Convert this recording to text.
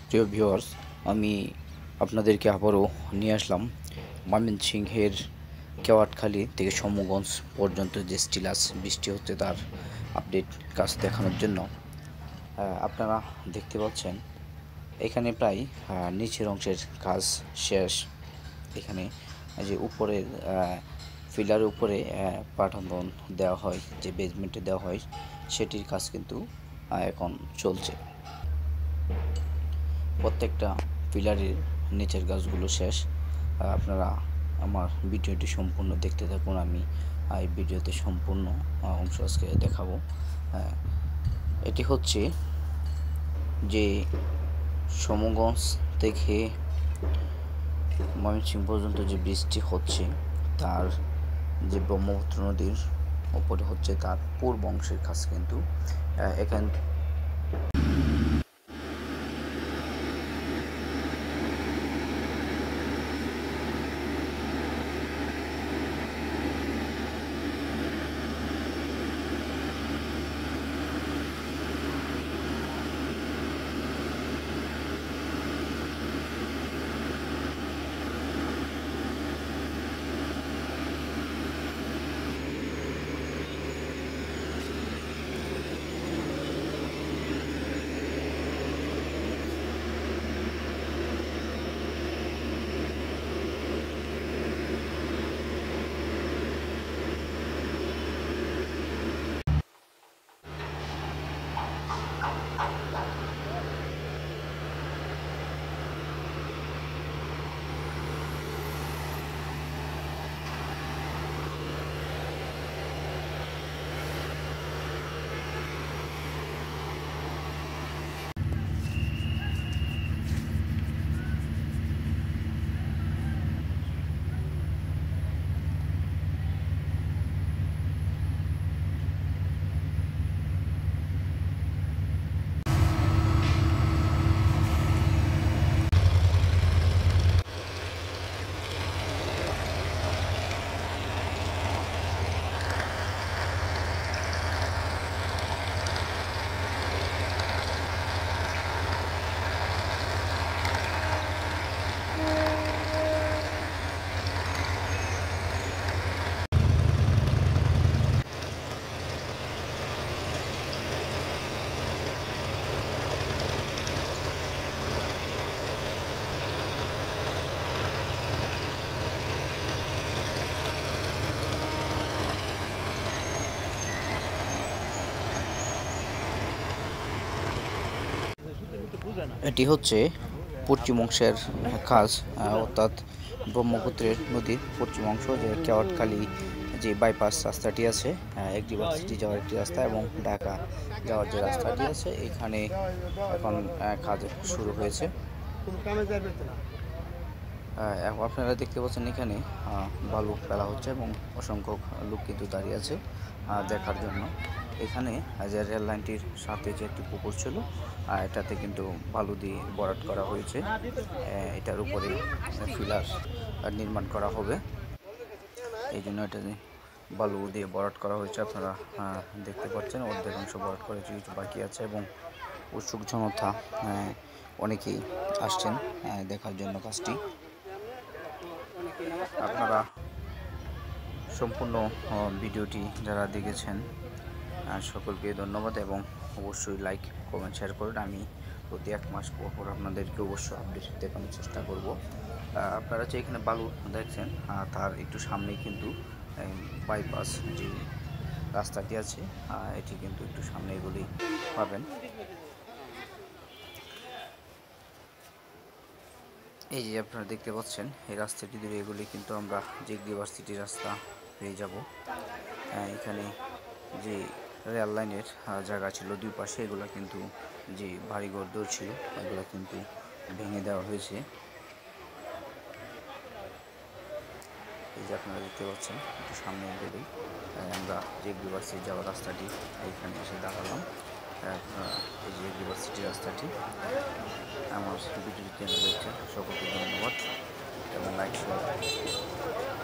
প্রিয় ভিউয়ার্স, আমি আপনাদেরকে আবারও নিয়ে আসলাম ময়মনসিংহের কেওয়াটখালী থেকে সমগঞ্জ পর্যন্ত যে স্টিলাস বৃষ্টি হচ্ছে তার আপডেট কাজ দেখানোর জন্য। আপনারা দেখতে পাচ্ছেন এখানে প্রায় নিচের অংশের কাজ শেষ। এখানে যে উপরের ফিলারের উপরে পাঠাতন দেওয়া হয়, যে বেজমেন্টে দেওয়া হয় সেটির কাজ কিন্তু এখন চলছে। প্রত্যেকটা পিলারের নিচের গাছগুলো শেষ। আপনারা আমার ভিডিওটি সম্পূর্ণ দেখতে থাকুন। আমি এই ভিডিওতে সম্পূর্ণ অংশ আজকে দেখাবো। এটি হচ্ছে যে সমগঞ্জ থেকে ময়মনসিংহ পর্যন্ত যে বৃষ্টি হচ্ছে তার যে ব্রহ্মপুত্র নদীর উপরে হচ্ছে তার পূর্ব অংশের কাজ কিন্তু এখান এটি হচ্ছে পশ্চিম অংশের কাজ, অর্থাৎ ব্রহ্মপুত্রের নদীর পশ্চিম অংশ, যে কেওয়াটখালী যে বাইপাস রাস্তাটি আছে, এগ্রিবাস সিটি যাওয়ার একটি রাস্তা এবং ঢাকা যাওয়ার যে রাস্তাটি আছে, এখানে এখন কাজ শুরু হয়েছে। আপনারা দেখতে পাচ্ছেন এখানে বালু ফেলা হচ্ছে এবং অসংখ্য লোক কিন্তু দাঁড়িয়ে আছে দেখার জন্য। এখানে যে রেল লাইনটির সাথে যে একটি পুকুর ছিল, এটাতে কিন্তু বালু দিয়ে ভরাট করা হয়েছে। এটার উপরে ফিলার নির্মাণ করা হবে, এই জন্য এটাতে বালু দিয়ে ভরাট করা হয়েছে। আপনারা দেখতে পাচ্ছেন অর্ধেক অংশ ভরাট করা হয়েছে, কিছু বাকি আছে এবং উৎসুক জনতা অনেকেই আসছেন দেখার জন্য কাজটি। আপনারা সম্পূর্ণ ভিডিওটি যারা দেখেছেন সকলকে ধন্যবাদ এবং অবশ্যই লাইক কমেন্ট শেয়ার করুন। আমি প্রতি এক মাস পর আপনাদেরকে অবশ্যই আপডেট দেখানোর চেষ্টা করব। আপনারা যে এখানে বালু দেখছেন তার একটু সামনেই কিন্তু বাইপাস যে রাস্তাটি আছে, এটি কিন্তু একটু সামনে এগুলি পাবেন। এই যে আপনারা দেখতে পাচ্ছেন এই রাস্তাটি ধরে এগুলি কিন্তু আমরা যে ইউনিভার্সিটির রাস্তা পেয়ে যাব। এখানে যে রেল লাইনের জায়গা ছিল দুই পাশে, এগুলো কিন্তু যে বাড়িঘর দৌড় ছিল এগুলো কিন্তু ভেঙে দেওয়া হয়েছে। এই যে আপনারা দেখতে পাচ্ছেন একটু সামনে গেলেই আমরা যে ইউনিভার্সিটি যাওয়ার রাস্তাটি, এইখানে এসে দাঁড়ালাম। এই যে ইউনিভার্সিটির রাস্তাটি। আমার ভিডিওটি দেখছেন সকলকে ধন্যবাদ এবং লাইক শেয়ার।